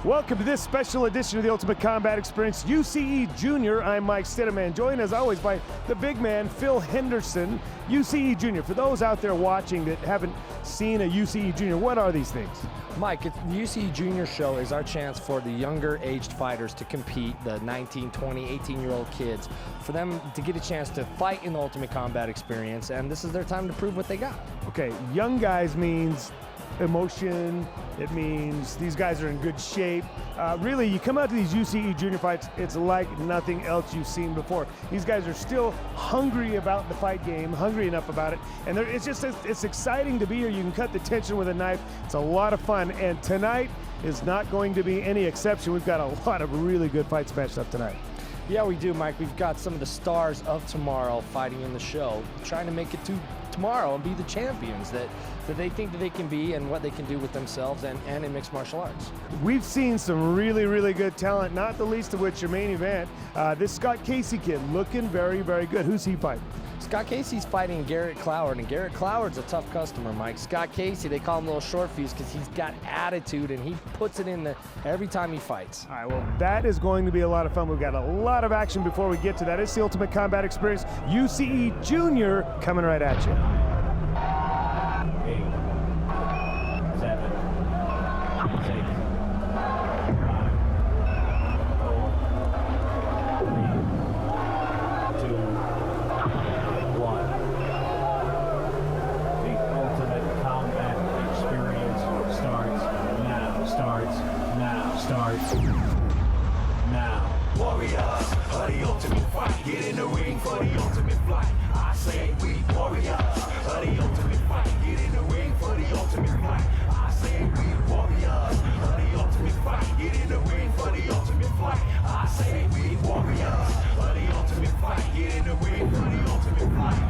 Welcome to this special edition of the Ultimate Combat Experience, UCE Jr. I'm Mike Stidham, joined as always by the big man, Phil Henderson. UCE Jr., for those out there watching that haven't seen a UCE Jr., what are these things? Mike, the UCE Junior show is our chance for the younger aged fighters to compete, the 19, 20, 18-year-old kids, for them to get a chance to fight in the Ultimate Combat Experience, and this is their time to prove what they got. Okay, young guys means emotion, it means these guys are in good shape. Really, you come out to these UCE Junior fights, it's like nothing else you've seen before. These guys are still hungry about the fight game, hungry enough about it, and it's exciting to be here. You can cut the tension with a knife. It's a lot of fun, and tonight is not going to be any exception. We've got a lot of really good fights matched up tonight. Yeah, we do, Mike. We've got some of the stars of tomorrow fighting in the show, trying to make it to tomorrow and be the champions that they think that they can be and what they can do with themselves and in mixed martial arts. We've seen some really, really good talent, not the least of which your main event, this Scott Casey kid looking very, very good. Who's he fighting? Scott Casey's fighting Garritt Cloward, and Garritt Cloward's a tough customer, Mike. Scott Casey, they call him a little short fuse because he's got attitude and he puts it in there every time he fights. All right, well, that is going to be a lot of fun. We've got a lot of action before we get to that. It's the Ultimate Combat Experience, UCE Jr. coming right at you. 8, 7, 6, 5, 4, 3, 2, 1. The Ultimate Combat Experience starts now. Warriors of the ultimate fight, get in the ring for the ultimate flight. I say we warriors of the ultimate fight, get in the ring for the ultimate flight. I say we warriors of the ultimate fight, get in the ring for the ultimate flight. I say we warriors of the ultimate fight, get in the ring for the ultimate flight.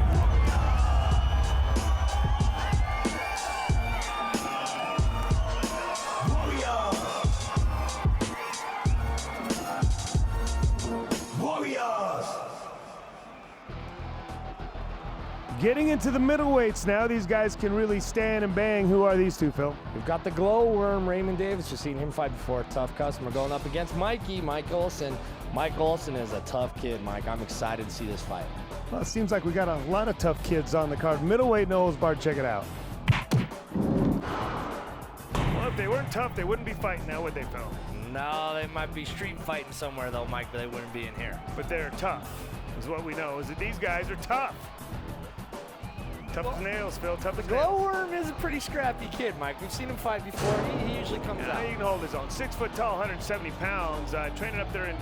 Getting into the middleweights now, these guys can really stand and bang. Who are these two, Phil? We've got the Glowworm, Raymond Davis. You've seen him fight before, tough customer, going up against Michaelson. Michaelson is a tough kid, Mike. I'm excited to see this fight. Well, it seems like we got a lot of tough kids on the card. Middleweight, no holds barred, check it out. Well, if they weren't tough, they wouldn't be fighting now, would they, Phil? No, they might be street fighting somewhere though, Mike, but they wouldn't be in here. But they're tough, is what we know, is that these guys are tough. Tough as nails, Phil, tough as nails. Glowworm is a pretty scrappy kid, Mike. We've seen him fight before. He usually comes out. He can hold his own. 6 foot tall, 170 pounds, training up there in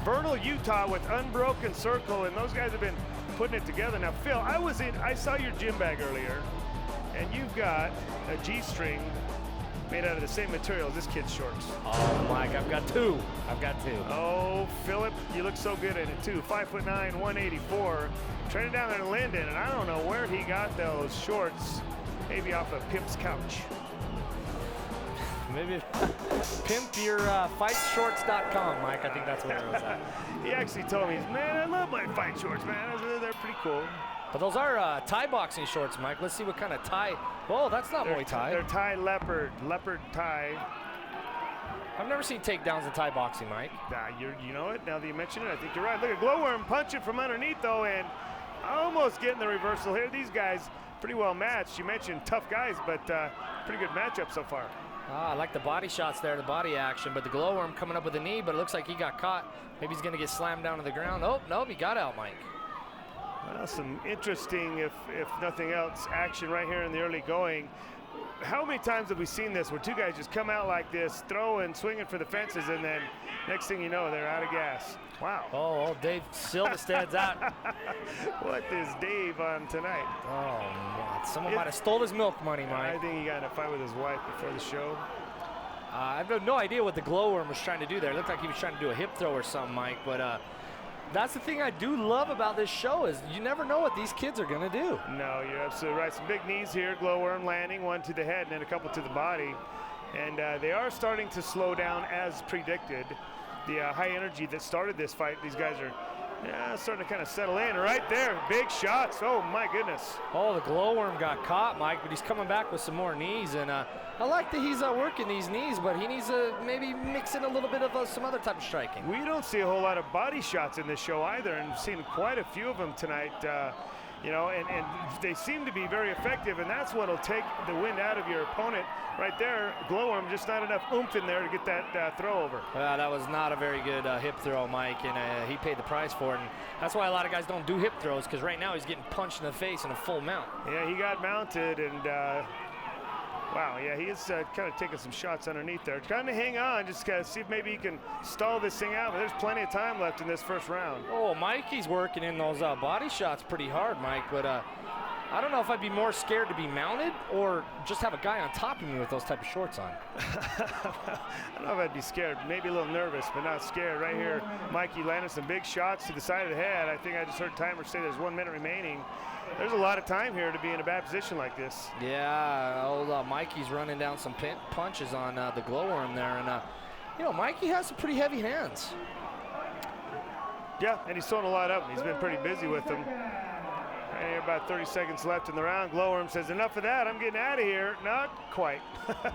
Vernal, Utah with Unbroken Circle, and those guys have been putting it together. Now, Phil, I saw your gym bag earlier, and you've got a G-string made out of the same material as this kid's shorts. Oh, Mike, I've got two. Oh, Philip, you look so good in it too. 5'9", 184. Training down there in Linden, and I don't know where he got those shorts. Maybe off of Pimp's couch. Maybe pimpyourfightshorts.com, Mike. I think that's where it was at. He actually told me, man, I love my fight shorts, man. They're pretty cool. But those are Thai boxing shorts, Mike. Let's see what kind of Thai. Oh, that's not Muay Thai. They're Thai leopard Thai. I've never seen takedowns in Thai boxing, Mike. You know it, now that you mention it, I think you're right. Look at Glowworm punching from underneath, though, and almost getting the reversal here. These guys pretty well matched. You mentioned tough guys, but pretty good matchup so far. I like the body shots there, the body action, but the Glowworm coming up with a knee, but it looks like he got caught. Maybe he's going to get slammed down to the ground. Oh, no, he got out, Mike. Well, some interesting, if nothing else, action right here in the early going. How many times have we seen this where two guys just come out like this, throwing, swinging for the fences, and then next thing you know, they're out of gas? Wow. Oh, Dave Silva stands out. What is Dave on tonight? Oh, someone might have stole his milk money, Mike. I think he got in a fight with his wife before the show. I have no idea what the Glowworm was trying to do there. It looked like he was trying to do a hip throw or something, Mike, but that's the thing I do love about this show is you never know what these kids are going to do. No, you're absolutely right. Some big knees here. Glowworm landing, one to the head and then a couple to the body. And they are starting to slow down as predicted. The high energy that started this fight, these guys are Yeah, starting to kind of settle in. Right there, big shots. Oh, my goodness. Oh, the glowworm got caught, Mike, but he's coming back with some more knees. And I like that he's working these knees, but he needs to maybe mix in a little bit of some other type of striking. We don't see a whole lot of body shots in this show either, and we've seen quite a few of them tonight. You know, and they seem to be very effective, and that's what'll take the wind out of your opponent right there. Glowworm, just not enough oomph in there to get that throw over. Well, that was not a very good hip throw, Mike, and he paid the price for it. And that's why a lot of guys don't do hip throws, because right now he's getting punched in the face in a full mount. Yeah, he got mounted, and wow, yeah, he is kind of taking some shots underneath there. Trying to hang on, just kind of see if maybe he can stall this thing out, but there's plenty of time left in this first round. Oh, Mikey's working in those body shots pretty hard, Mike, but I don't know if I'd be more scared to be mounted or just have a guy on top of me with those type of shorts on. I don't know if I'd be scared, maybe a little nervous, but not scared. Right here, Mikey landed some big shots to the side of the head. I think I just heard timer say there's 1 minute remaining. There's a lot of time here to be in a bad position like this. Yeah, old Mikey's running down some punches on the glowworm there, and you know, Mikey has some pretty heavy hands. Yeah, and he's throwing a lot of them. He's been pretty busy with them. Right here, about 30 seconds left in the round. Glowworm says, enough of that, I'm getting out of here. Not quite.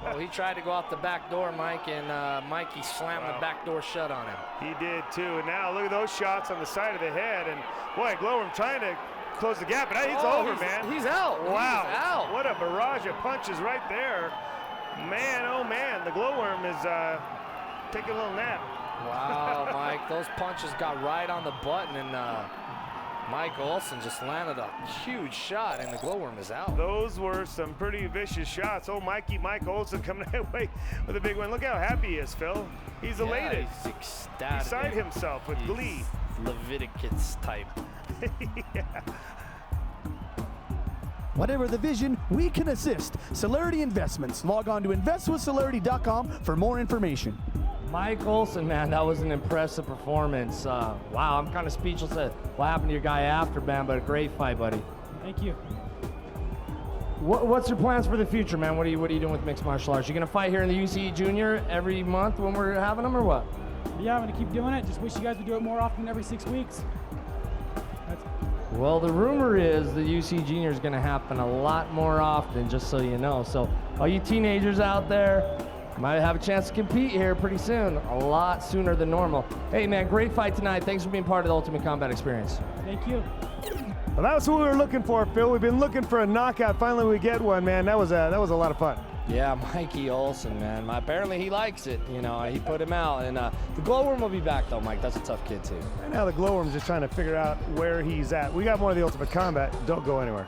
Well, he tried to go out the back door, Mike, and Mikey slammed the back door shut on him. He did too, and now look at those shots on the side of the head, and boy, Glowworm trying to close the gap, but it's over, man. He's out. Wow. He's out. What a barrage of punches right there. Man, oh man, the Glowworm is taking a little nap. Wow, Mike, those punches got right on the button, and Mike Olsen just landed a huge shot, and the Glowworm is out. Those were some pretty vicious shots. Oh, Mike Olsen coming away with a big win. Look how happy he is, Phil. He's elated. He's ecstatic. Beside himself with glee. Leviticus type. Yeah. Whatever the vision, we can assist. Celerity Investments. Log on to investwithcelerity.com for more information. Mike Olsen, man, that was an impressive performance. Wow, I'm kind of speechless at what happened to your guy after, man, but a great fight, buddy. Thank you. What's your plans for the future, man? What are you doing with mixed martial arts? You gonna fight here in the UCE Jr. every month when we're having them, or what? Yeah, I'm gonna keep doing it. Just wish you guys would do it more often, every 6 weeks. Well, the rumor is the UCE Jr. is gonna happen a lot more often, just so you know. So all you teenagers out there, might have a chance to compete here pretty soon, a lot sooner than normal. Hey man, great fight tonight. Thanks for being part of the Ultimate Combat experience. Thank you. Well, that was what we were looking for, Phil. We've been looking for a knockout. Finally, we get one, man. That was a lot of fun. Yeah, Mikey Olsen, man. Apparently he likes it. You know, he put him out. And the Glowworm will be back, though, Mike. That's a tough kid, too. Right now, the Glowworm's just trying to figure out where he's at. We got more of the Ultimate Combat. Don't go anywhere.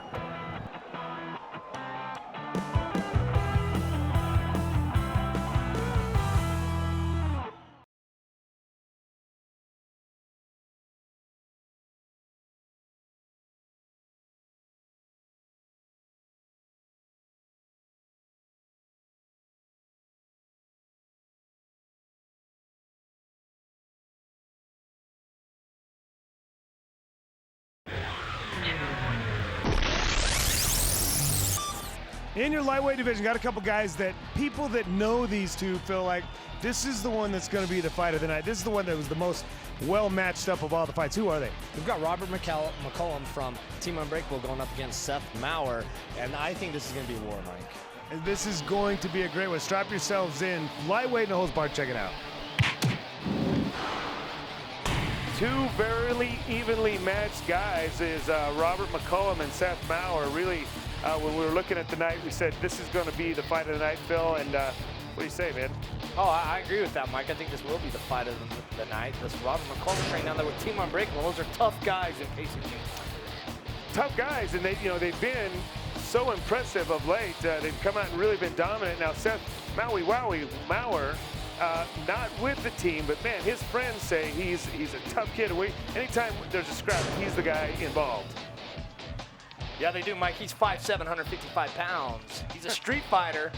In your lightweight division, got a couple guys that people that know these two feel like this is the one that's going to be the fight of the night. This is the one that was the most well matched up of all the fights. Who are they? We've got Robert McCollum from Team Unbreakable going up against Seth Mower, and I think this is going to be a war, Mike. And this is going to be a great one. Strap yourselves in. Lightweight and hose bar, check it out. Two very evenly matched guys is Robert McCollum and Seth Mower. Really, when we were looking at the night, we said this is going to be the fight of the night, Phil. And what do you say, man? Oh, I agree with that, Mike. I think this will be the fight of the night. This Robert McCollum training down there with Team Unbreakable. Those are tough guys in KCG. Tough guys, and they've been so impressive of late. They've come out and really been dominant. Now Seth Mower, not with the team, but man, his friends say he's a tough kid. Anytime there's a scrap, he's the guy involved. Yeah, they do, Mike. He's 5'7", 155 pounds. He's a street fighter.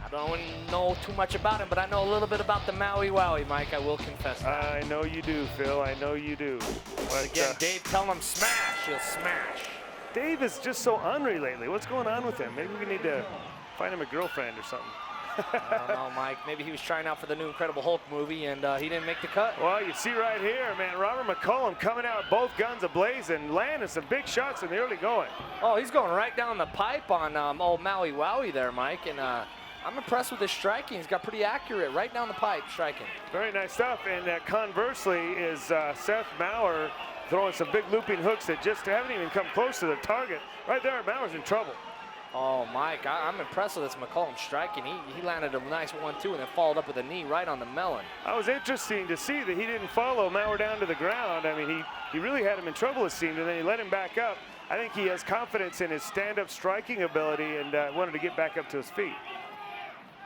I don't know too much about him, but I know a little bit about the Maui Wowie, Mike. I will confess that. I know you do, Phil. I know you do. But again, Dave, tell him smash. He'll smash. Dave is just so ornery lately. What's going on with him? Maybe we need to find him a girlfriend or something. I don't know, Mike. Maybe he was trying out for the new Incredible Hulk movie, and he didn't make the cut. Well, you see right here, man, Robert McCollum coming out both guns ablazing, landing some big shots in the early going. Oh, he's going right down the pipe on old Maui Wowie there, Mike, and I'm impressed with his striking. He's got pretty accurate, right down the pipe striking. Very nice stuff, and conversely is Seth Mower throwing some big looping hooks that just haven't even come close to the target. Right there, Mower's in trouble. Oh, Mike, I'm impressed with this McCollum striking. He landed a nice 1-2 and then followed up with a knee right on the melon. It was interesting to see that he didn't follow Mower down to the ground. I mean, he really had him in trouble, it seemed, and then he let him back up. I think he has confidence in his stand-up striking ability and wanted to get back up to his feet.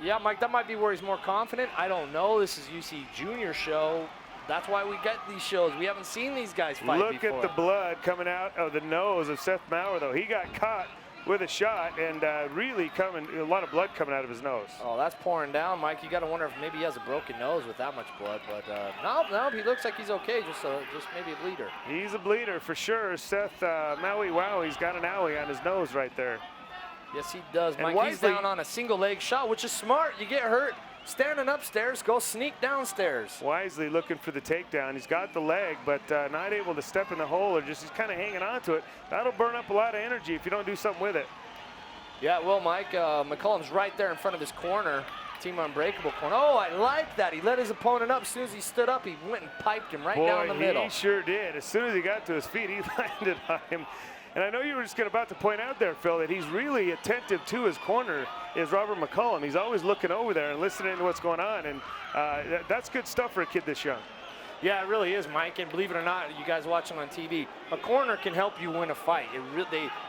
Yeah, Mike, that might be where he's more confident. I don't know. This is UCE Jr. show. That's why we get these shows. We haven't seen these guys fight before. Look at the blood coming out of the nose of Seth Mower, though. He got caught with a shot and really a lot of blood coming out of his nose. Oh, that's pouring down, Mike. You got to wonder if maybe he has a broken nose with that much blood. But no, he looks like he's okay. Just maybe a bleeder. He's a bleeder for sure. Seth Maui Wowie's got an owie on his nose right there. Yes, he does, Mike. Wisely, he's down on a single leg shot, which is smart. You get hurt standing upstairs, go sneak downstairs. Wisely looking for the takedown. He's got the leg, but not able to step in the hole, or just he's kind of hanging on to it. That'll burn up a lot of energy if you don't do something with it. Yeah, well, Mike, McCollum's right there in front of his corner. Team Unbreakable corner. Oh, I like that. He let his opponent up. As soon as he stood up, he went and piped him right down the middle. He sure did. As soon as he got to his feet, he landed on him. And I know you were just about to point out there, Phil, that he's really attentive to his corner is Robert McCollum. He's always looking over there and listening to what's going on, and that's good stuff for a kid this young. Yeah, it really is, Mike, and believe it or not, you guys watching on TV, a corner can help you win a fight.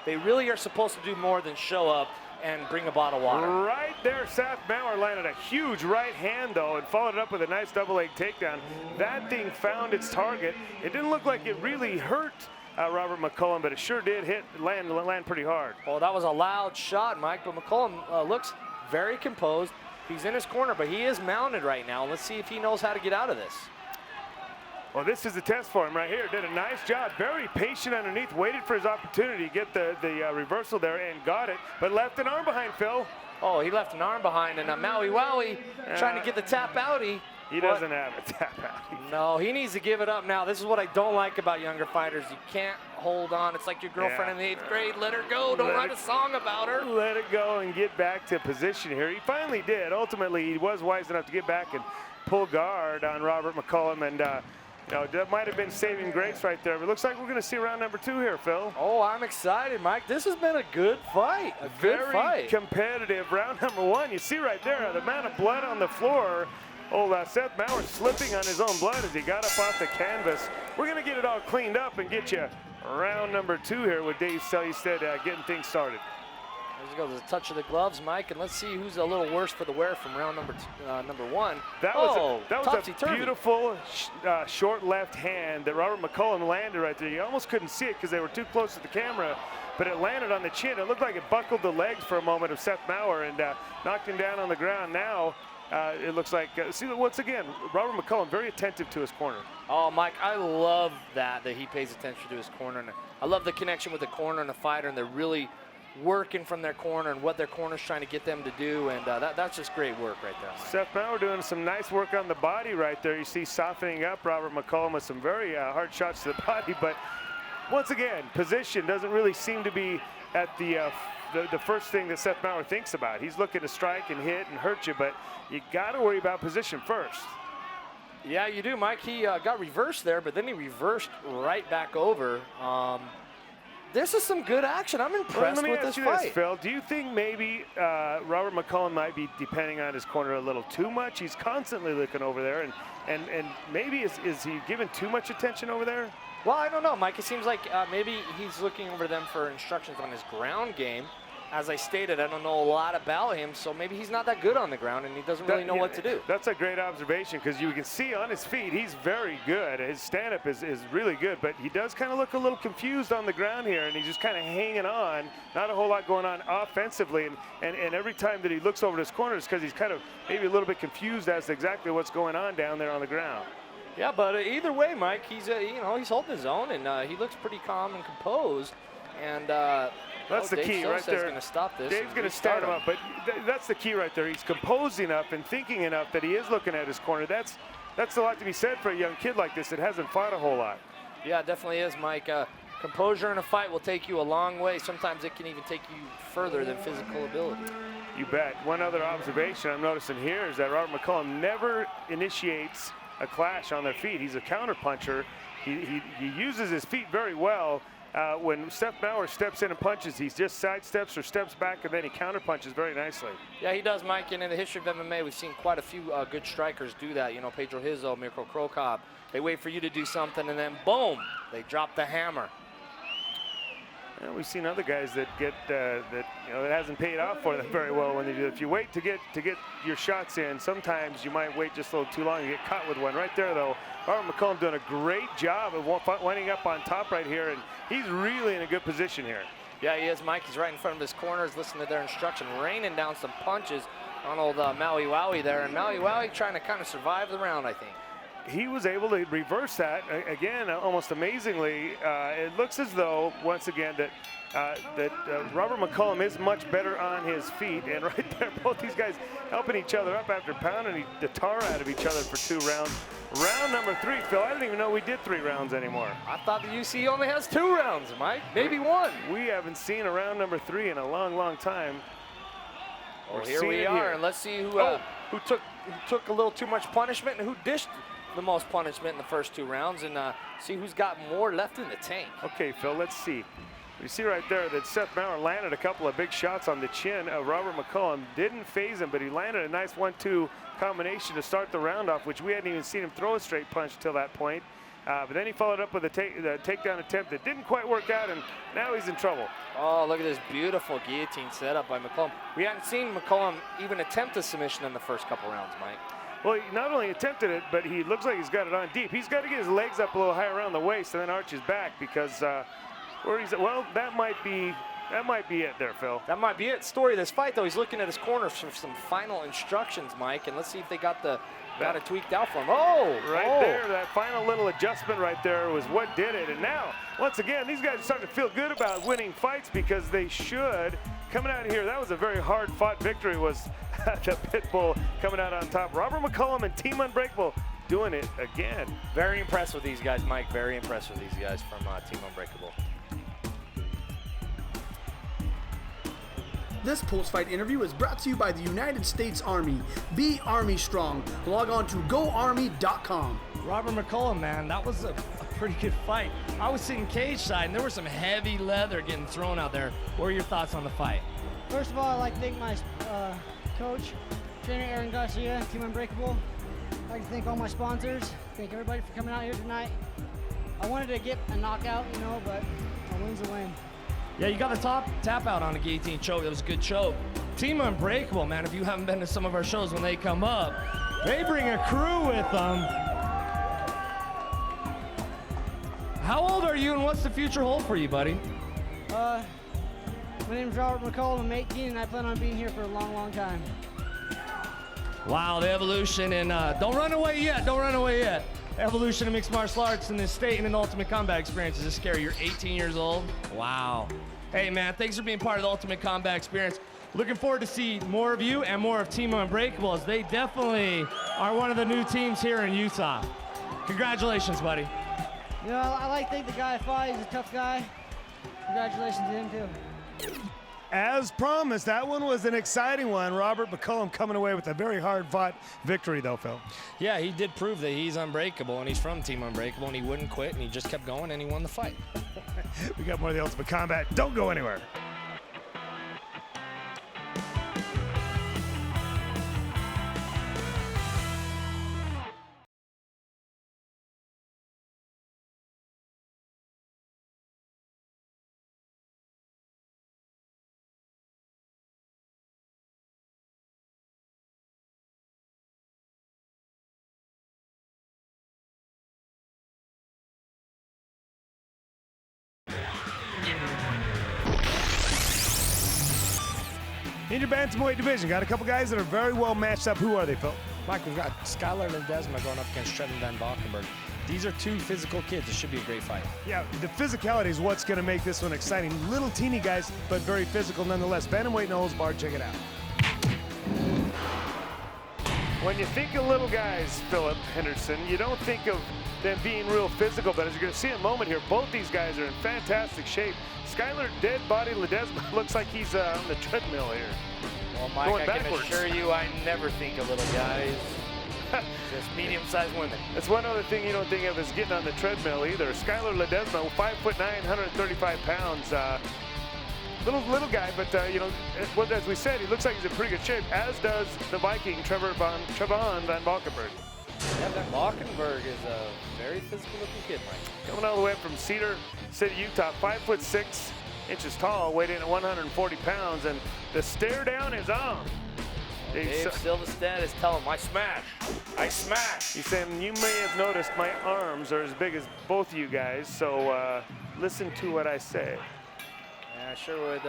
They really are supposed to do more than show up and bring a bottle of water. Right there, Seth Mower landed a huge right hand, though, and followed it up with a nice double leg takedown. That thing found its target. It didn't look like it really hurt Robert McCollum, but it sure did land pretty hard. Well, that was a loud shot, Mike, but McCollum looks very composed. He's in his corner, but he is mounted right now. Let's see if he knows how to get out of this. Well, this is the test for him right here. Did a nice job, very patient underneath, waited for his opportunity to get the reversal there and got it, but left an arm behind, Phil. Oh, he left an arm behind, and Maui Wowie trying to get the tap outie. He doesn't have a tap outie. No, he needs to give it up now. This is what I don't like about younger fighters. You can't hold on. It's like your girlfriend in the 8th grade. Let her go. Don't write a song about her. Let it go and get back to position here. He finally did. Ultimately, he was wise enough to get back and pull guard on Robert McCollum, and that might have been saving grace right there. But it looks like we're going to see round number 2 here, Phil. Oh, I'm excited, Mike. This has been a good fight. A good fight. Very competitive. Round number 1. You see right there the amount of blood on the floor. Seth Mower slipping on his own blood as he got up off the canvas. We're going to get it all cleaned up and get you round number 2 here with Dave Selstead getting things started. There's a touch of the gloves, Mike, and let's see who's a little worse for the wear from round number 1. That was a beautiful short left hand that Robert McCollum landed right there. You almost couldn't see it because they were too close to the camera, but it landed on the chin. It looked like it buckled the legs for a moment of Seth Mower and knocked him down on the ground. Now it looks like, see, once again, Robert McCollum very attentive to his corner. Oh, Mike, I love that he pays attention to his corner. And I love the connection with the corner and the fighter, and they're really working from their corner and what their corner's trying to get them to do, and that's just great work right there, Mike. Seth Mower doing some nice work on the body right there. You see softening up Robert McCollum with some very hard shots to the body, but once again, position doesn't really seem to be at the first thing that Seth Mower thinks about. He's looking to strike and hit and hurt you, but you got to worry about position first. Yeah, you do, Mike. He got reversed there, but then he reversed right back over. This is some good action. I'm impressed with this fight. Let me ask you this, Phil. Do you think maybe Robert McCollum might be depending on his corner a little too much? He's constantly looking over there, and maybe is he giving too much attention over there? Well, I don't know, Mike. It seems like maybe he's looking over them for instructions on his ground game. As I stated, I don't know a lot about him, so maybe he's not that good on the ground and he doesn't really know what to do. That's a great observation because you can see on his feet he's very good. His stand-up is really good, but he does kind of look a little confused on the ground here, and he's just kind of hanging on. Not a whole lot going on offensively, and every time that he looks over to his corner it's because he's kind of maybe a little bit confused as to exactly what's going on down there on the ground. Yeah, but either way, Mike, he's he's holding his own, and he looks pretty calm and composed. And That's the Dave key Sosa's right there. going to stop this. Dave's going to stand him up, but that's the key right there. He's composed enough and thinking enough that he is looking at his corner. That's a lot to be said for a young kid like this that hasn't fought a whole lot. Yeah, it definitely is, Mike. Composure in a fight will take you a long way. Sometimes it can even take you further than physical ability. You bet. One other observation I'm noticing here is that Robert McCollum never initiates a clash on their feet. He's a counter puncher. He uses his feet very well. When Seth Mower steps in and punches, he just sidesteps or steps back, and then he counter punches very nicely. Yeah, he does, Mike. And in the history of MMA, we've seen quite a few good strikers do that. You know, Pedro Hizzo, Mirko Krokop. They wait for you to do something, and then boom, they drop the hammer. And we've seen other guys that get it hasn't paid off for them very well when they do it. If you wait to get your shots in, sometimes you might wait just a little too long and get caught with one. Right there, though, Robert McCollum doing a great job of winding up on top right here, and he's really in a good position here. Yeah, he is, Mike. He's right in front of his corners, listening to their instruction, raining down some punches on old Maui Wowie there, and Maui Wowie trying to kind of survive the round, I think. He was able to reverse that again, almost amazingly. It looks as though, once again, that Robert McCollum is much better on his feet. And right there, both these guys helping each other up after pounding the tar out of each other for 2 rounds. Round number 3, Phil. I didn't even know we did 3 rounds anymore. I thought the UCE only has 2 rounds, Mike. Maybe 1. We haven't seen a round number 3 in a long, long time. Well, here we are, and let's see who took a little too much punishment and who dished the most punishment in the first 2 rounds, and see who's got more left in the tank. Okay, Phil, let's see. You see right there that Seth Mower landed a couple of big shots on the chin of Robert McCollum. Didn't phase him, but he landed a nice 1-2 combination to start the round off, which we hadn't even seen him throw a straight punch until that point. But then he followed up with a takedown attempt that didn't quite work out, and now he's in trouble. Oh, look at this beautiful guillotine setup by McCollum. We hadn't seen McCollum even attempt a submission in the first couple rounds, Mike. Well, he not only attempted it, but he looks like he's got it on deep. He's got to get his legs up a little higher around the waist and then arch his back, because where he's at, well, that might be it there, Phil. That might be it. Story of this fight, though, he's looking at his corner for some final instructions, Mike, and let's see if they got it tweaked out for him. There, that final little adjustment right there was what did it. And now, once again, these guys are starting to feel good about winning fights, because they should. Coming out here, that was a very hard-fought victory, was the Pitbull coming out on top. Robert McCollum and Team Unbreakable doing it again. Very impressed with these guys, Mike. Very impressed with these guys from Team Unbreakable. This post-fight interview is brought to you by the United States Army. Be Army strong. Log on to GoArmy.com. Robert McCollum, man, that was a pretty good fight. I was sitting cage side, and there was some heavy leather getting thrown out there. What are your thoughts on the fight? First of all, I'd like to thank my coach, trainer Aaron Garcia, Team Unbreakable. I'd like to thank all my sponsors. Thank everybody for coming out here tonight. I wanted to get a knockout, but a win's a win. Yeah, you got a tap out on a guillotine choke. It was a good choke. Team Unbreakable, man, if you haven't been to some of our shows, when they come up, they bring a crew with them. How old are you, and what's the future hold for you, buddy? My name's Robert McCollum. I'm 18, and I plan on being here for a long, long time. Wow, the evolution, and don't run away yet. Don't run away yet. Evolution of mixed martial arts in this state and in the Ultimate Combat Experience is scary. You're 18 years old. Wow. Hey, man, thanks for being part of the Ultimate Combat Experience. Looking forward to see more of you and more of Team Unbreakable, as they definitely are one of the new teams here in Utah. Congratulations, buddy. I like to thank the guy I fought. He's a tough guy. Congratulations to him, too. As promised, that one was an exciting one. Robert McCollum coming away with a very hard-fought victory, though, Phil. Yeah, he did prove that he's unbreakable, and he's from Team Unbreakable, and he wouldn't quit, and he just kept going, and he won the fight. We got more of the Ultimate Combat. Don't go anywhere. In your bantamweight division, got a couple guys that are very well matched up. Who are they, Phil? Mike, we've got Skyler and Ledesma going up against Trevon VanValkenberg. These are two physical kids. It should be a great fight. Yeah, the physicality is what's going to make this one exciting. Little teeny guys, but very physical nonetheless. Bantamweight, no holds barred. Check it out. When you think of little guys, Philip Henderson, you don't think of them being real physical, but as you're going to see in a moment here, both these guys are in fantastic shape. Skyler, dead body Ledesma, looks like he's on the treadmill here. Well, Mike, Going I backwards. can assure you I never think of little guys. Just medium-sized women. That's one other thing you don't think of is getting on the treadmill either. Skyler Ledesma, 5'9", 135 pounds. Little guy, but you know, as we said, he looks like he's in pretty good shape, as does the Viking, Trevon VanValkenberg. Yeah, VanValkenberg is a very physical-looking kid, Mike. Coming all the way from Cedar City, Utah, 5'6" tall, weighed in at 140 pounds, and the stare down is on. Dave Silverstead is telling him, I smash. He's saying, you may have noticed my arms are as big as both of you guys, so listen to what I say. Yeah, I sure would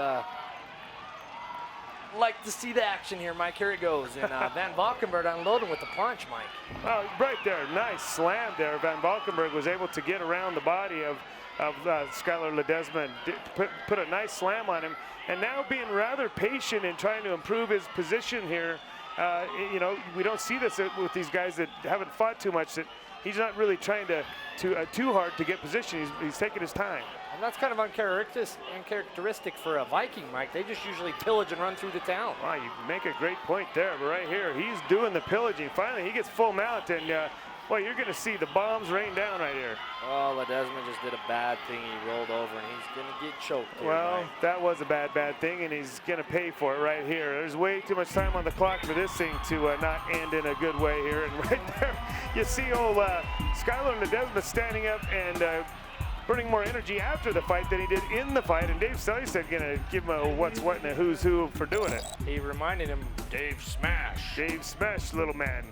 like to see the action here, Mike. Here it goes. And VanValkenberg unloading with the punch, Mike. Oh, right there, nice slam there. VanValkenberg was able to get around the body of Skyler Ledesma and put a nice slam on him. And now being rather patient in trying to improve his position here. You know, we don't see this with these guys that haven't fought too much, that he's not really trying too hard to get position. He's taking his time. And that's kind of uncharacteristic for a Viking, Mike. They just usually pillage and run through the town. Wow, you make a great point there, but right here, he's doing the pillaging. Finally, he gets full mount, and well, you're going to see the bombs rain down right here. Oh, Ledesma just did a bad thing. He rolled over, and he's going to get choked here, Well, Mike. that was a bad thing, and he's going to pay for it right here. There's way too much time on the clock for this thing to not end in a good way here. And right there, you see old Skyler Ledesma standing up and burning more energy after the fight than he did in the fight. And Dave Silverstead going to give him a what's what and a who's who for doing it. He reminded him, Dave Smash. Dave Smash, little man.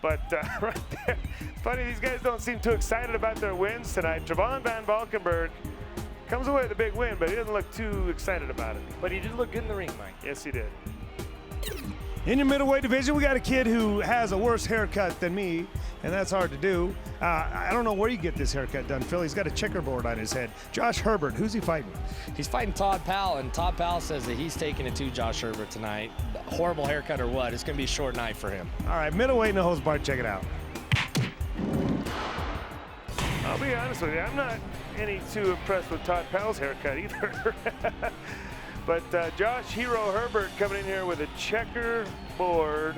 But right there, funny, these guys don't seem too excited about their wins tonight. Trevon VanValkenberg comes away with a big win, but he doesn't look too excited about it. But he did look good in the ring, Mike. Yes, he did. In your middleweight division, we got a kid who has a worse haircut than me, and that's hard to do. I don't know where you get this haircut done, Phil. He's got a checkerboard on his head. Josh Herbert, who's he fighting? He's fighting Todd Powell, and Todd Powell says that he's taking it to Josh Herbert tonight. Horrible haircut or what, it's going to be a short night for him. All right, middleweight, no holds barred. Check it out. I'll be honest with you, I'm not any too impressed with Todd Powell's haircut either. But Josh Hero Herbert coming in here with a checkerboard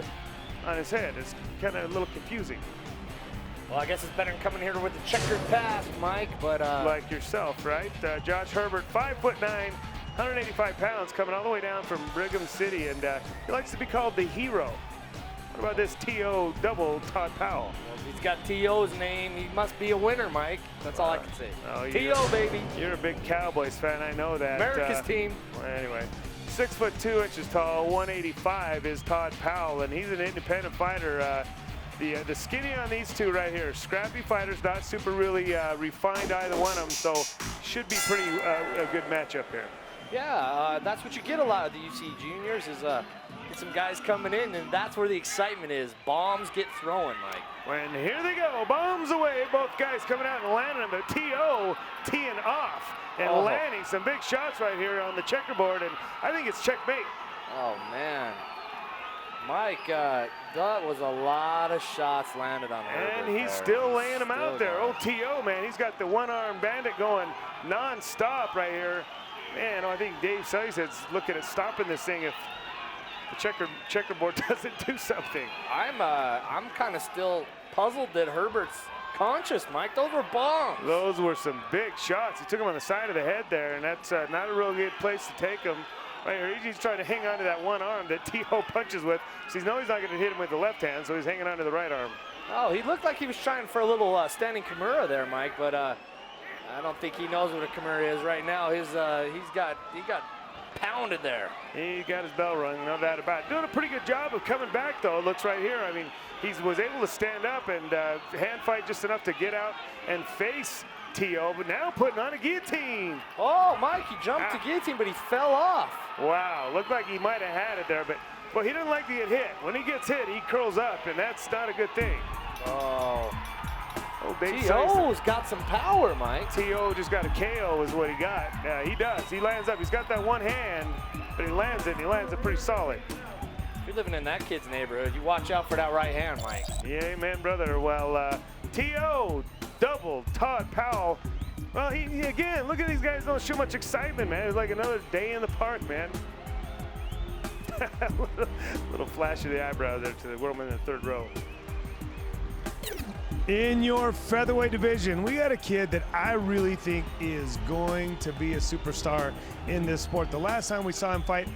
on his head. It's kind of a little confusing. Well, I guess it's better than coming here with a checkered past, Mike, but like yourself, right? Josh Herbert, 5'9", 185 pounds, coming all the way down from Brigham City, and he likes to be called the Hero. What about this T.O. double Todd Powell? Well, he's got T.O.'s name. He must be a winner, Mike. That's all I can say. Oh, T.O., baby. You're a big Cowboys fan, I know that. America's team. Well, anyway, 6'2" tall, 185 is Todd Powell, and he's an independent fighter. The skinny on these two right here, scrappy fighters, not super really refined either one of them, so should be pretty a good matchup here. Yeah, that's what you get a lot of the UCE Juniors is get some guys coming in, and that's where the excitement is. Bombs get thrown, Mike. When here they go, bombs away. Both guys coming out and landing them. But T.O. teeing off and landing some big shots right here on the checkerboard, and I think it's checkmate. Oh, man. Mike, that was a lot of shots landed on Herbert. And he's still laying them out there. Old T.O., man, he's got the one-arm bandit going non-stop right here. Man, I think Dave Silverstead's looking at stopping this thing if the checkerboard doesn't do something. I'm kind of still puzzled that Herbert's conscious, Mike. Those were bombs. Those were some big shots. He took him on the side of the head there, and that's not a real good place to take him. Right here, he's trying to hang on to that one arm that T.O. punches with. So he knows he's not going to hit him with the left hand, so he's hanging on to the right arm. Oh, he looked like he was trying for a little standing Kimura there, Mike, but I don't think he knows what a Kimura is right now. He got pounded there. He got his bell rung, no doubt about it. Doing a pretty good job of coming back, though. It looks right here. I mean, he was able to stand up and hand fight just enough to get out and face T.O., but now putting on a guillotine. Oh, Mike, he jumped to guillotine, but he fell off. Wow, looked like he might have had it there, but well, he doesn't like to get hit. When he gets hit, he curls up, and that's not a good thing. Oh. Oh, big T.O.'s got some power, Mike. T.O. just got a KO is what he got. Yeah, he does. He lands up. He's got that one hand, but he lands it, and he lands it pretty solid. If you're living in that kid's neighborhood, you watch out for that right hand, Mike. Yeah, amen, brother. Well, T.O. doubled Todd Powell. Well, he again, look at these guys, don't show much excitement, man. It's like another day in the park, man. little flash of the eyebrow there to the woman in the third row. In your featherweight division, we got a kid that I really think is going to be a superstar in this sport. The last time we saw him fight,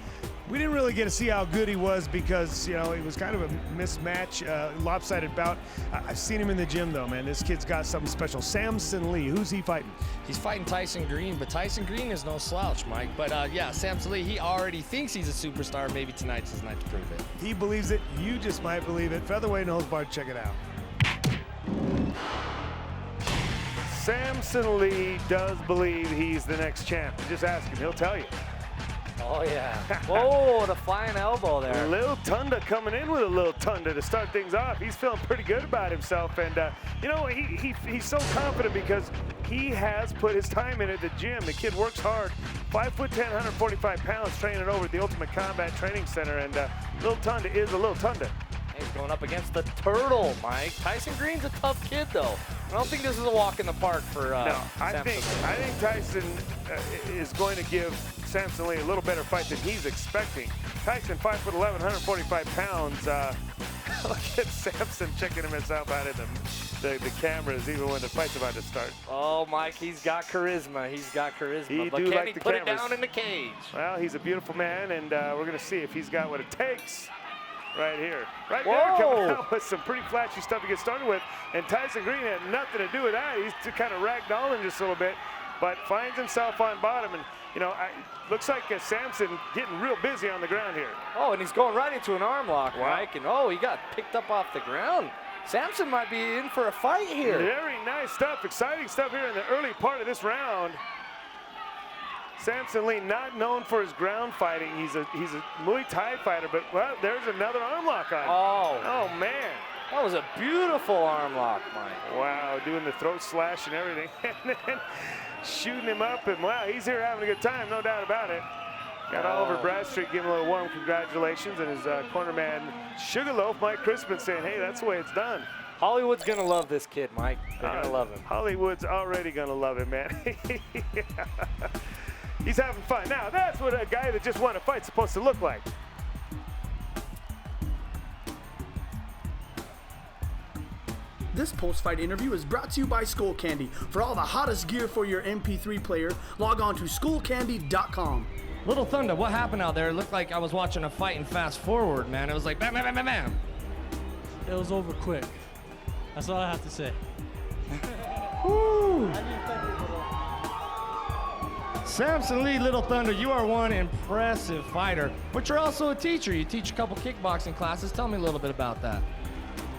we didn't really get to see how good he was because, you know, it was kind of a mismatch, lopsided bout. I've seen him in the gym, though, man. This kid's got something special. Samson Lee, who's he fighting? He's fighting Tyson Green, but Tyson Green is no slouch, Mike. But yeah, Samson Lee, he already thinks he's a superstar. Maybe tonight's his night to prove it. He believes it. You just might believe it. Featherweight, no holds barred. Check it out. Samson Lee does believe he's the next champ. Just ask him, he'll tell you. Oh, yeah. Whoa, the flying elbow there. Lil Tunda coming in with a little Tunda to start things off. He's feeling pretty good about himself. And, you know, he's so confident because he has put his time in at the gym. The kid works hard. 5'10", 145 pounds, training over at the Ultimate Combat Training Center. And Lil Tunda is a Lil Tunda. He's going up against the Turtle, Mike. Tyson Green's a tough kid, though. I don't think this is a walk in the park for no, I Samson think Tyson is going to give Samson Lee a little better fight than he's expecting. Tyson, 5'11", 145 pounds. Look at Samson checking himself out in the cameras, even when the fight's about to start. Oh, Mike, he's got charisma. He's got charisma. He but do can like he the put cameras. it down in the cage? Well, he's a beautiful man, and we're going to see if he's got what it takes. Right here. Right Whoa. there, coming out with some pretty flashy stuff to get started with. And Tyson Green had nothing to do with that. He's kind of ragdolling just a little bit, but finds himself on bottom. And, you know, looks like Samson getting real busy on the ground here. Oh, and he's going right into an arm lock, Wow. Mike. And, oh, he got picked up off the ground. Samson might be in for a fight here. Very nice stuff, exciting stuff here in the early part of this round. Samson Lee, not known for his ground fighting. He's a Muay Thai fighter, but well, there's another arm lock on him. Oh man. That was a beautiful arm lock, Mike. Wow, doing the throat slash and everything. And then shooting him up, and wow, he's here having a good time, no doubt about it. Got Oliver Bradstreet giving a little warm congratulations, and his corner man, Sugarloaf, Mike Crispin, saying, hey, that's the way it's done. Hollywood's going to love this kid, Mike. They're going to love him. Hollywood's already going to love him, man. Yeah. He's having fun. Now, that's what a guy that just won a fight's supposed to look like. This post-fight interview is brought to you by Skull Candy. For all the hottest gear for your MP3 player, log on to skullcandy.com. Little Thunder, what happened out there? It looked like I was watching a fight and fast forward, man. It was like bam, bam, bam, bam, bam. It was over quick. That's all I have to say. Woo. Samson Lee, Little Thunder, you are one impressive fighter, but you're also a teacher. You teach a couple kickboxing classes. Tell me a little bit about that.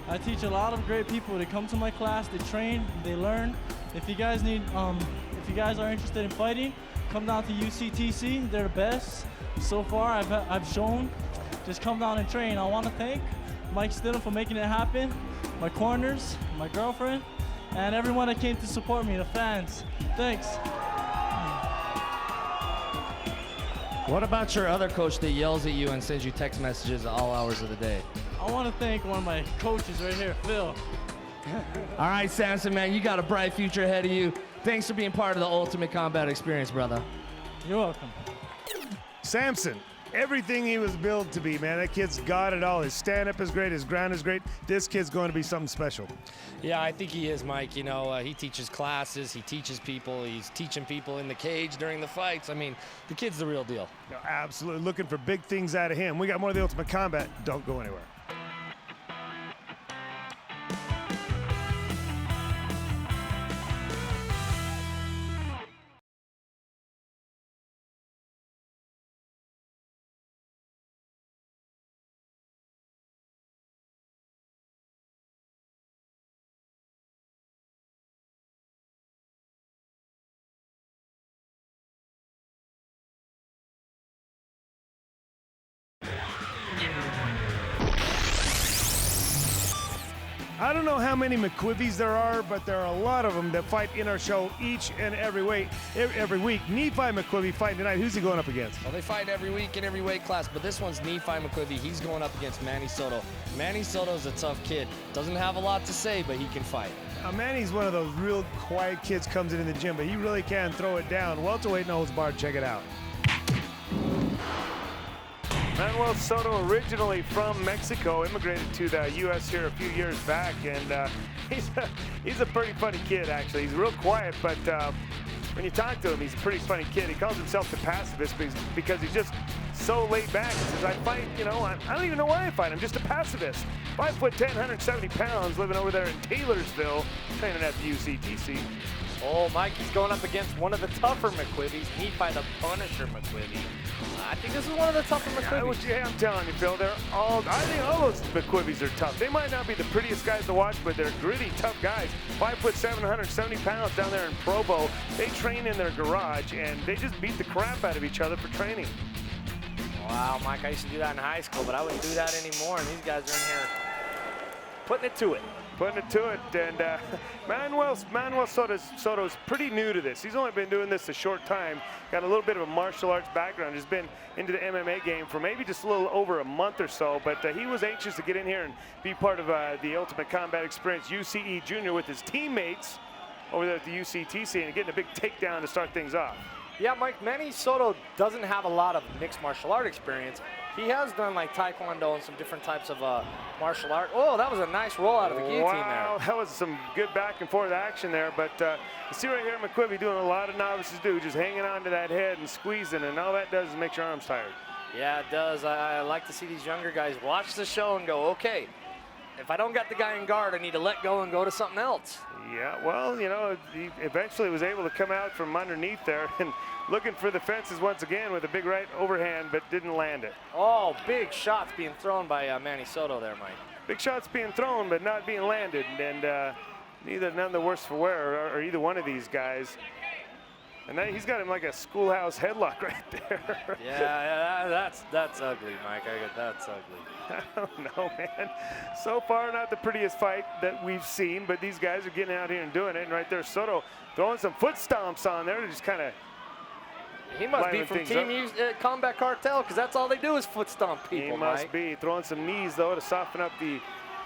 I teach a lot of great people. They come to my class, they train, they learn. If you guys need, if you guys are interested in fighting, come down to UCTC. They're the best. So far, I've shown. Just come down and train. I want to thank Mike Stidham for making it happen, my corners, my girlfriend, and everyone that came to support me, the fans. Thanks. What about your other coach that yells at you and sends you text messages at all hours of the day? I want to thank one of my coaches right here, Phil. All right, Samson, man, you got a bright future ahead of you. Thanks for being part of the Ultimate Combat Experience, brother. You're welcome. Samson, everything he was built to be, man. That kid's got it all. His stand-up is great. His ground is great. This kid's going to be something special. Yeah, I think he is, Mike. You know, he teaches classes. He teaches people. He's teaching people in the cage during the fights. I mean, the kid's the real deal. No, absolutely looking for big things out of him. We got more of the Ultimate Combat. Don't go anywhere. I don't know how many McQuiveys there are, but there are a lot of them that fight in our show each and every week. Nephi McQuivey fighting tonight. Who's he going up against? Well, they fight every week in every weight class, but this one's Nephi McQuivey. He's going up against Manny Soto. Manny Soto's a tough kid. Doesn't have a lot to say, but he can fight. Manny's one of those real quiet kids, comes in the gym, but he really can throw it down. Welterweight nose bar, check it out. Manuel Soto, originally from Mexico, immigrated to the U.S. here a few years back, and he's a pretty funny kid, actually. He's real quiet, but when you talk to him, he's a pretty funny kid. He calls himself the pacifist because he's just so laid back. He says, I fight, you know, I don't even know why I fight. I'm just a pacifist. 5'10", 170 pounds, living over there in Taylorsville, training at the UCE. Oh, Mike, he's going up against one of the tougher McQuiveys, Nephi the Punisher McQuivey. I think this is one of the tougher McQuiveys. Yeah, I'm telling you, Phil, I think all those McQuiveys are tough. They might not be the prettiest guys to watch, but they're gritty, tough guys. 5'7", 170 pounds down there in Provo. They train in their garage, and they just beat the crap out of each other for training. Wow, Mike, I used to do that in high school, but I wouldn't do that anymore, and these guys are in here putting it to it. Putting it to it, and Manuel Soto's pretty new to this. He's only been doing this a short time. Got a little bit of a martial arts background. He's been into the MMA game for maybe just a little over a month or so, but he was anxious to get in here and be part of the Ultimate Combat Experience UCE Jr. with his teammates over there at the UCTC and getting a big takedown to start things off. Yeah, Mike, Manny Soto doesn't have a lot of mixed martial art experience. He has done like Taekwondo and some different types of martial art. Oh, that was a nice roll out of the guillotine there. Wow, that was some good back and forth action there. But you see right here, McQuivey doing a lot of novices do, just hanging on to that head and squeezing, and all that does is make your arms tired. Yeah, it does. I like to see these younger guys watch the show and go, okay, if I don't got the guy in guard, I need to let go and go to something else. Yeah, well, you know, he eventually was able to come out from underneath there and looking for the fences once again with a big right overhand, but didn't land it. Oh, big shots being thrown by Manny Soto there, Mike. Big shots being thrown, but not being landed, and none the worse for wear, or either one of these guys. And then he's got him like a schoolhouse headlock right there. Yeah, that's ugly, Mike. That's ugly. I don't know, man. So far, not the prettiest fight that we've seen, but these guys are getting out here and doing it. And right there, Soto throwing some foot stomps on there to just kind of. He must be from Team Combat Cartel, because that's all they do is foot stomp people, He must be. Throwing some knees, though, to soften up the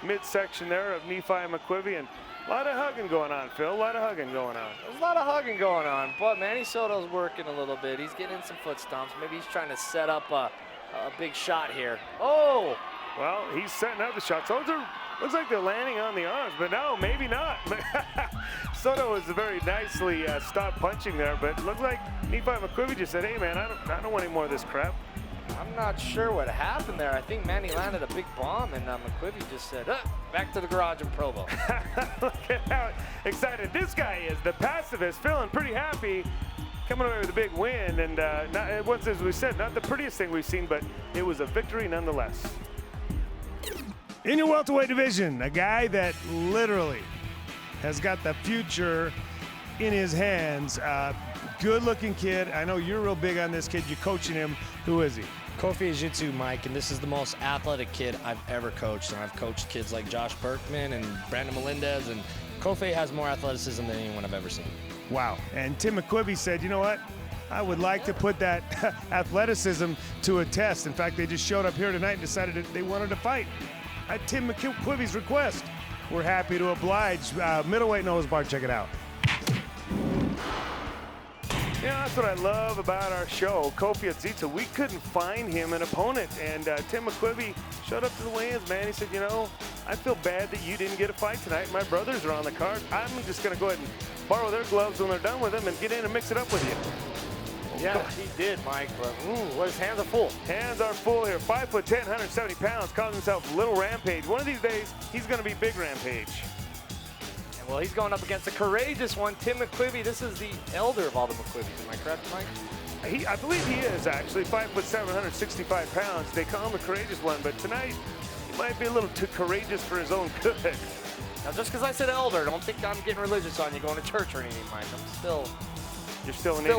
midsection there of Nephi and McQuivey. And a lot of hugging going on, Phil. A lot of hugging going on. There's a lot of hugging going on, but Manny Soto's working a little bit. He's getting some foot stomps. Maybe he's trying to set up a big shot here. Oh! Well, he's setting up the shots. Those are, looks like they're landing on the arms, but no, maybe not. Soto was very nicely stopped punching there, but it looked like Nephi McQuivey just said, hey, man, I don't want any more of this crap. I'm not sure what happened there. I think Manny landed a big bomb, and McQuivey just said, back to the garage in Provo. Look at how excited this guy is. The pacifist, feeling pretty happy, coming away with a big win. And as we said, not the prettiest thing we've seen, but it was a victory nonetheless. In your welterweight division, a guy that literally has got the future in his hands. Good-looking kid. I know you're real big on this kid. You're coaching him. Who is he? Koffi Ahdzitso, Mike, and this is the most athletic kid I've ever coached. And I've coached kids like Josh Berkman and Brandon Melendez, and Koffi has more athleticism than anyone I've ever seen. Wow. And Tim McQuivey said, you know what? I would like to put that athleticism to a test. In fact, they just showed up here tonight and decided that they wanted to fight at Tim McQuivey's request. We're happy to oblige. Middleweight nose bar, check it out. Yeah, that's what I love about our show, Koffi Ahdzitso. We couldn't find him an opponent, and Tim McQuivey showed up to the weigh-ins, man. He said, you know, I feel bad that you didn't get a fight tonight. My brothers are on the card. I'm just going to go ahead and borrow their gloves when they're done with them and get in and mix it up with you. Yeah, he did, Mike, but his hands are full. Hands are full here. 5'10", 170 pounds, calls himself Little Rampage. One of these days, he's going to be Big Rampage. And well, he's going up against a courageous one, Tim McQuivey. This is the elder of all the McQuiveys. Am I correct, Mike? I believe he is, actually. 5'7", 165 pounds. They call him a courageous one, but tonight, he might be a little too courageous for his own good. Now, just because I said elder, don't think I'm getting religious on you, going to church or anything, Mike. You're still an idiot.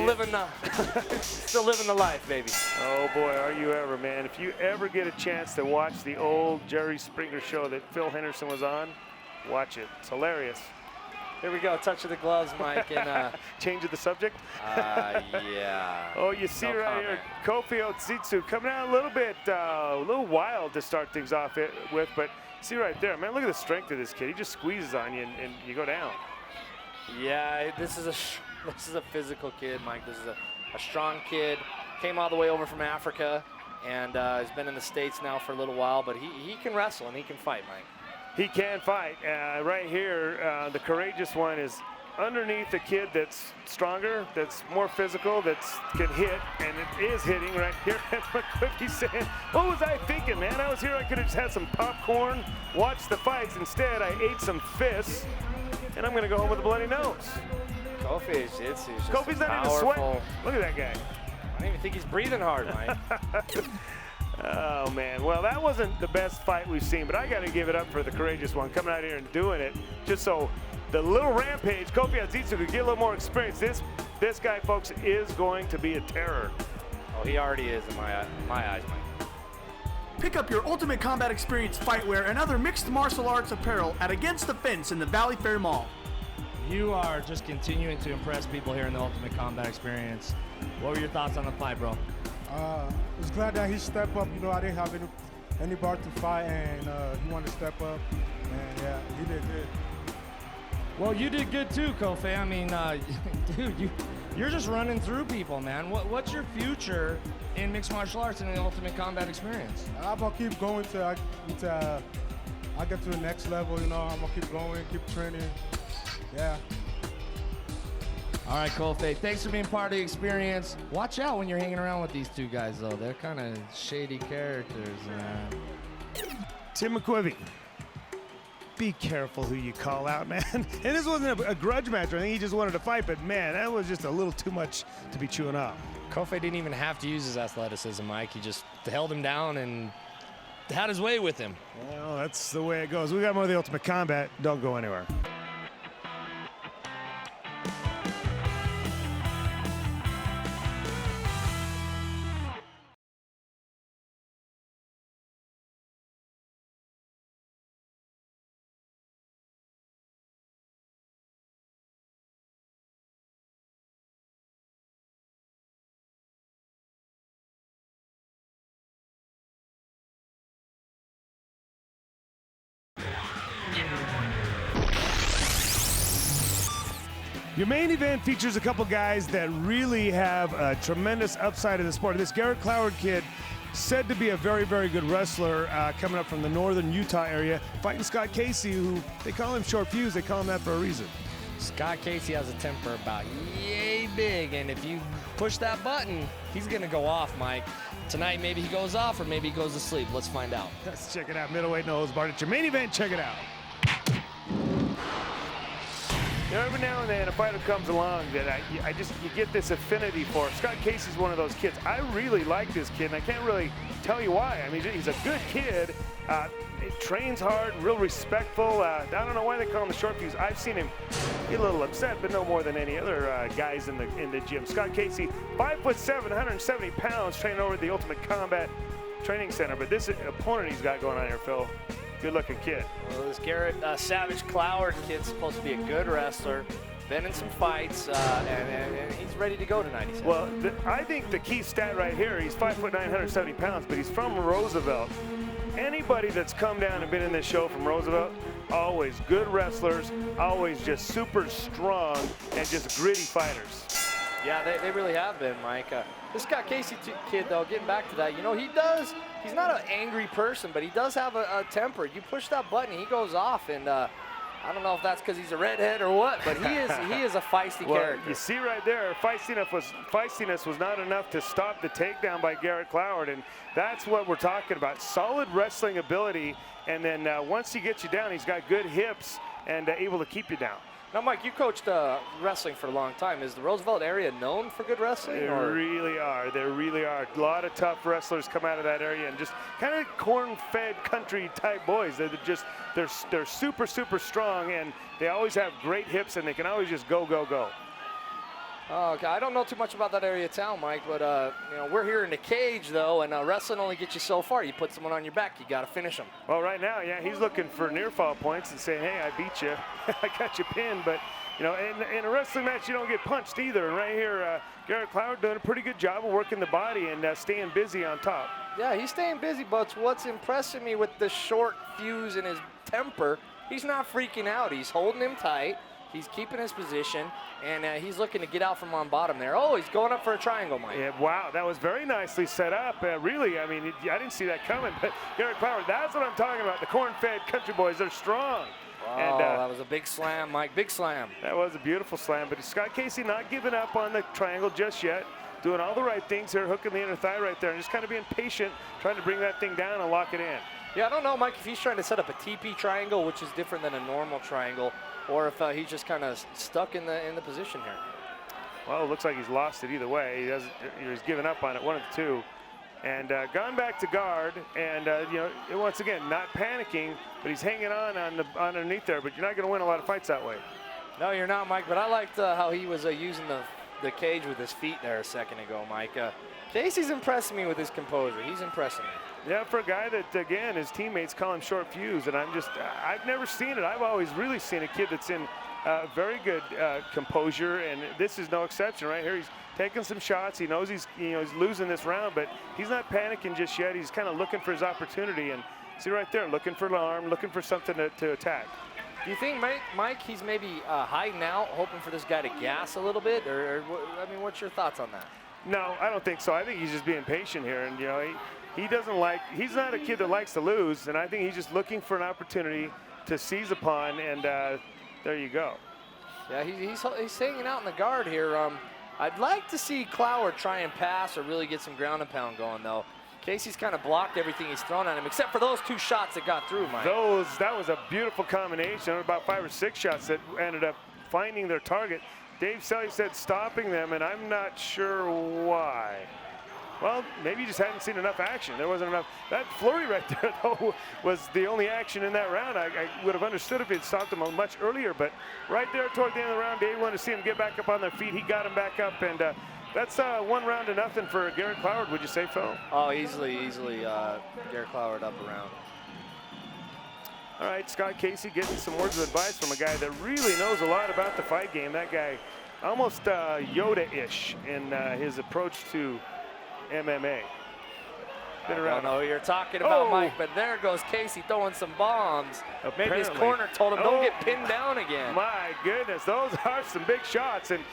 Still living the life, baby. Oh boy, are you ever, man. If you ever get a chance to watch the old Jerry Springer show that Phil Henderson was on, Watch it. It's hilarious. Here we go, touch of the gloves, Mike. And Change of the subject? yeah. Oh, you see right here, Koffi Ahdzitso coming out a little bit, a little wild to start things off with, but see right there, man, look at the strength of this kid. He just squeezes on you and you go down. Yeah, this is a physical kid, Mike. This is a strong kid. Came all the way over from Africa and has been in the States now for a little while, but he can wrestle and he can fight, Mike. He can fight. Right here, the courageous one is underneath a kid that's stronger, that's more physical, that can hit, and it is hitting right here. That's what McQuivey's saying. What was I thinking, man? I was here, I could have just had some popcorn, watched the fights. Instead, I ate some fists, and I'm going to go home with a bloody nose. Koffi's Koffi's not even sweating. Look at that guy. I don't even think he's breathing hard, Mike. Oh, man. Well, that wasn't the best fight we've seen, but I got to give it up for the courageous one coming out here and doing it just so the little rampage, Koffi Ahdzitso, could get a little more experience. This guy, folks, is going to be a terror. Oh, he already is in my eyes, Mike. Pick up your Ultimate Combat Experience fightwear and other mixed martial arts apparel at Against the Fence in the Valley Fair Mall. You are just continuing to impress people here in the Ultimate Combat Experience. What were your thoughts on the fight, bro? I was glad that he stepped up. You know, I didn't have any bar to fight, and he wanted to step up, and yeah, he did good. Well, you did good too, Koffi. I mean, dude, you're just running through people, man. What's your future in mixed martial arts and the Ultimate Combat Experience? I'm gonna keep going till I get to the next level. You know, I'm gonna keep going, keep training. Yeah. All right, Koffi, thanks for being part of the experience. Watch out when you're hanging around with these two guys, though. They're kind of shady characters, man. Tim McQuivey. Be careful who you call out, man. And this wasn't a grudge match or anything. He just wanted to fight, but man, that was just a little too much to be chewing up. Koffi didn't even have to use his athleticism, Mike. He just held him down and had his way with him. Well, that's the way it goes. We got more of the Ultimate Combat. Don't go anywhere. Your main event features a couple guys that really have a tremendous upside in the sport. This Garritt Cloward kid, said to be a very, very good wrestler, coming up from the northern Utah area, fighting Scott Casey, who they call him short fuse. They call him that for a reason. Scott Casey has a temper about yay big, and if you push that button, he's gonna go off, Mike. Tonight, maybe he goes off or maybe he goes to sleep. Let's find out. Let's check it out. Middleweight no holds barred. It's your main event. Check it out. You know, every now and then a fighter comes along that you get this affinity for. Scott Casey's one of those kids. I really like this kid, and I can't really tell you why. I mean, he's a good kid. Trains hard, real respectful. I don't know why they call him the short fuse. I've seen him get a little upset, but no more than any other guys in the gym. Scott Casey, 5'7", 170 pounds, training over at the Ultimate Combat Training Center. But this opponent he's got going on here, Phil, good-looking kid. Well, this Garritt Savage Cloward kid's supposed to be a good wrestler. Been in some fights, and he's ready to go tonight, he said. Well, I think the key stat right here, he's 5'9", 170 pounds, but he's from Roosevelt. Anybody that's come down and been in this show from Roosevelt, always good wrestlers, always just super strong and just gritty fighters. Yeah, they really have been, Mike. This Scott Casey kid, though, getting back to that, you know, he's not an angry person, but he does have a temper. You push that button, he goes off, and I don't know if that's because he's a redhead or what, but he is a feisty character. You see right there, feistiness was not enough to stop the takedown by Garritt Cloward, and that's what we're talking about. Solid wrestling ability, and then once he gets you down, he's got good hips and able to keep you down. Now, Mike, you coached wrestling for a long time. Is the Roosevelt area known for good wrestling? They really are. There really are. A lot of tough wrestlers come out of that area, and just kind of corn-fed country type boys. They're super, super strong, and they always have great hips, and they can always just go, go, go. Oh, okay. I don't know too much about that area of town, Mike, but you know, we're here in the cage though, and wrestling only gets you so far. You put someone on your back, you got to finish them. Well, right now, yeah, he's looking for near fall points and saying, hey, I beat you, I got you pinned, but you know, in a wrestling match, you don't get punched either. And right here, Garritt Cloward doing a pretty good job of working the body and staying busy on top. Yeah, he's staying busy, but what's impressing me with the short fuse and his temper, he's not freaking out. He's holding him tight. He's keeping his position, and he's looking to get out from on bottom there. Oh, he's going up for a triangle, Mike. Yeah, wow, that was very nicely set up. Really, I mean, I didn't see that coming, but Garritt Cloward, that's what I'm talking about. The corn-fed country boys, they're strong. Oh, and, that was a big slam, Mike, big slam. That was a beautiful slam, but Scott Casey not giving up on the triangle just yet. Doing all the right things here, hooking the inner thigh right there, and just kind of being patient, trying to bring that thing down and lock it in. Yeah, I don't know, Mike, if he's trying to set up a TP triangle, which is different than a normal triangle, or if he's just kind of stuck in the position here. Well, it looks like he's lost it either way. He's given up on it, one of the two. And gone back to guard, and you know, once again, not panicking, but he's hanging on underneath there, but you're not going to win a lot of fights that way. No, you're not, Mike, but I liked how he was using the cage with his feet there a second ago, Mike. Casey's impressing me with his composure. He's impressing me. Yeah, for a guy that, again, his teammates call him short fuse, and I've never seen it. I've always really seen a kid that's in very good composure, and this is no exception right here. He's taking some shots. He knows he's losing this round, but he's not panicking just yet. He's kind of looking for his opportunity, and see right there, looking for an arm, looking for something to attack. Do you think, Mike, he's maybe hiding out, hoping for this guy to gas a little bit, or I mean, what's your thoughts on that? No, I don't think so. I think he's just being patient here, and you know, he's not a kid that likes to lose, and I think he's just looking for an opportunity to seize upon, and there you go. Yeah, he's hanging out in the guard here. I'd like to see Cloward try and pass or really get some ground and pound going, though. Casey's kind of blocked everything he's thrown at him, except for those two shots that got through, Mike. That was a beautiful combination. About 5 or 6 shots that ended up finding their target. Dave Selly said stopping them, and I'm not sure why. Well, maybe you just hadn't seen enough action. There wasn't enough. That flurry right there, though, was the only action in that round. I would have understood if he'd stopped them much earlier, but right there toward the end of the round, Dave wanted to see them get back up on their feet. He got them back up, and that's 1 round to nothing for Garritt Cloward, would you say, Phil? Oh, easily, Garritt Cloward up around. All right, Scott Casey getting some words of advice from a guy that really knows a lot about the fight game. That guy, almost Yoda-ish in his approach to MMA. I don't know who you're talking about, Mike, but there goes Casey throwing some bombs. Apparently. Maybe his corner told him, don't get pinned down again. My goodness, those are some big shots, and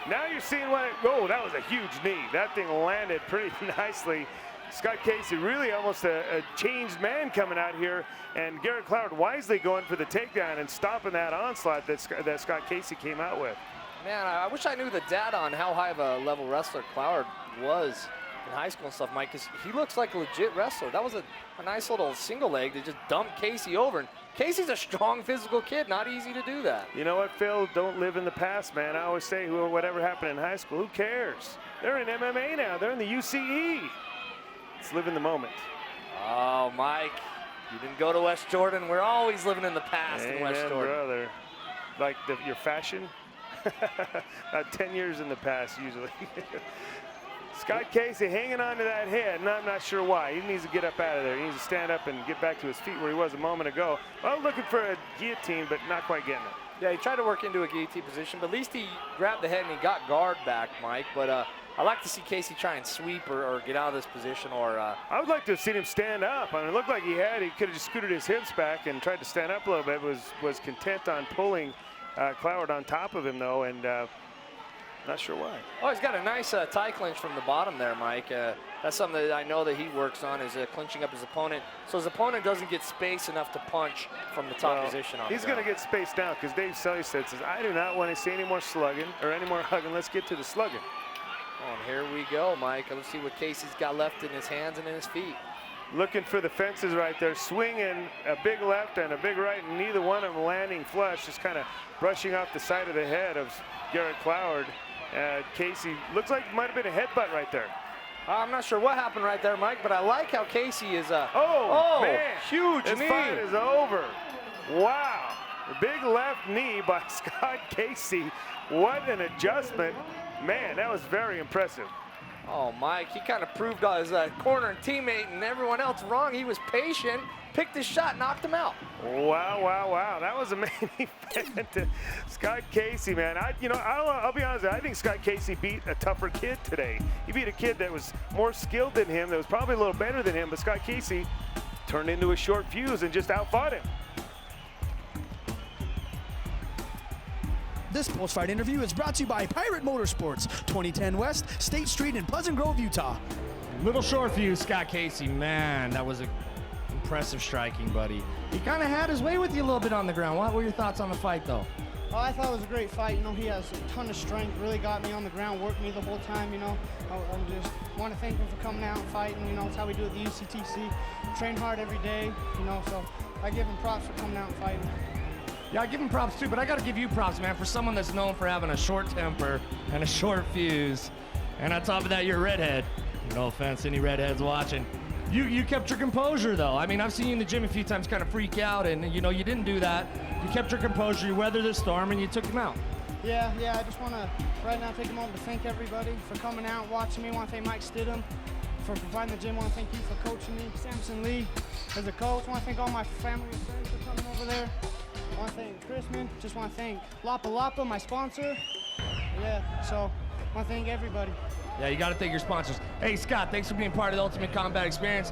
now you're seeing what that was a huge knee. That thing landed pretty nicely. Scott Casey really almost a changed man coming out here, and Garritt Cloward wisely going for the takedown and stopping that onslaught that Scott Casey came out with. Man, I wish I knew the data on how high of a level wrestler Cloward was in high school and stuff, Mike, because he looks like a legit wrestler. That was a nice little single leg that just dumped Casey over. And Casey's a strong physical kid, not easy to do that. You know what, Phil? Don't live in the past, man. I always say, whatever happened in high school, who cares? They're in MMA now. They're in the UCE. Let's live in the moment. Oh, Mike, you didn't go to West Jordan. We're always living in the past in West Jordan. Brother. Like your fashion? 10 years in the past, usually. Scott Casey hanging on to that head, and I'm not sure why. He needs to get up out of there. He needs to stand up and get back to his feet where he was a moment ago. Well, looking for a guillotine, but not quite getting it. Yeah, he tried to work into a guillotine position, but at least he grabbed the head and he got guard back, Mike. But I like to see Casey try and sweep or get out of this position. Or I would like to have seen him stand up. I mean, it looked like he could have just scooted his hips back and tried to stand up a little bit. Was content on pulling Cloward on top of him, though, and not sure why. Oh, he's got a nice tie clinch from the bottom there, Mike. That's something that I know that he works on, is clinching up his opponent, so his opponent doesn't get space enough to punch from the top position on He's going to get spaced down, because Dave Selly says, I do not want to see any more slugging or any more hugging. Let's get to the slugging. Oh, and here we go, Mike. Let's see what Casey's got left in his hands and in his feet. Looking for the fences right there, swinging a big left and a big right, and neither one of them landing flush, just kind of brushing off the side of the head of Garritt Cloward. Casey, looks like it might have been a headbutt right there. I'm not sure what happened right there, Mike, but I like how Casey is. Oh, man. Huge this knee. fight is over. Wow. Big left knee by Scott Casey. What an adjustment. Man, that was very impressive. Oh, Mike, he kind of proved his corner and teammate and everyone else wrong. He was patient, picked his shot, knocked him out. Wow, wow, wow. That was a main event. Scott Casey, man. I'll be honest, I think Scott Casey beat a tougher kid today. He beat a kid that was more skilled than him, that was probably a little better than him, but Scott Casey turned into a short fuse and just outfought him. This post-fight interview is brought to you by Pirate Motorsports, 2010 West, State Street in Pleasant Grove, Utah. Little short fuse, Scott Casey. Man, that was impressive striking, buddy. He kind of had his way with you a little bit on the ground. What were your thoughts on the fight, though? Oh, I thought it was a great fight. You know, he has a ton of strength, really got me on the ground, worked me the whole time, you know. I just want to thank him for coming out and fighting. You know, it's how we do at the UCTC. Train hard every day, you know, so I give him props for coming out and fighting. Yeah, I give him props too, but I got to give you props, man, for someone that's known for having a short temper and a short fuse. And on top of that, you're a redhead. No offense, any redheads watching. You kept your composure, though. I mean, I've seen you in the gym a few times kind of freak out, and, you know, you didn't do that. You kept your composure, you weathered the storm, and you took him out. Yeah, I just want to right now take a moment to thank everybody for coming out, watching me. I want to thank Mike Stidham for providing the gym. I want to thank you for coaching me. Samson Lee as a coach. I want to thank all my family and friends for coming over there. I want to thank Chrisman. Just want to thank Lapa Lapa, my sponsor. Yeah, so I want to thank everybody. Yeah, you got to thank your sponsors. Hey, Scott, thanks for being part of the Ultimate Combat Experience.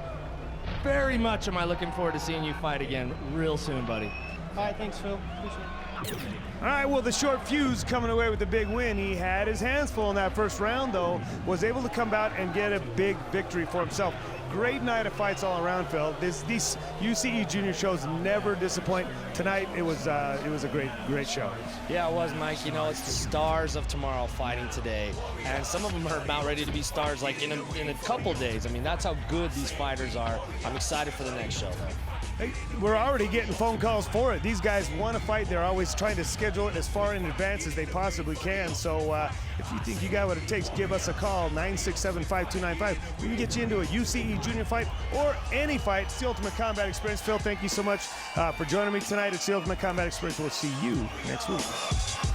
Very much am I looking forward to seeing you fight again real soon, buddy. All right, thanks, Phil. Appreciate it. All right, well, the short fuse coming away with the big win. He had his hands full in that first round, though, was able to come out and get a big victory for himself. Great night of fights all around, Phil. These UCE Junior shows never disappoint. Tonight, it was a great show. Yeah, it was, Mike. You know, it's the stars of tomorrow fighting today, and some of them are about ready to be stars like in a couple days. I mean, that's how good these fighters are. I'm excited for the next show, though. Hey, we're already getting phone calls for it. These guys want to fight. They're always trying to schedule it as far in advance as they possibly can. So if you think you got what it takes, give us a call, 967-5295. We can get you into a UCE Junior fight or any fight. It's the Ultimate Combat Experience. Phil, thank you so much for joining me tonight. It's the Ultimate Combat Experience. We'll see you next week.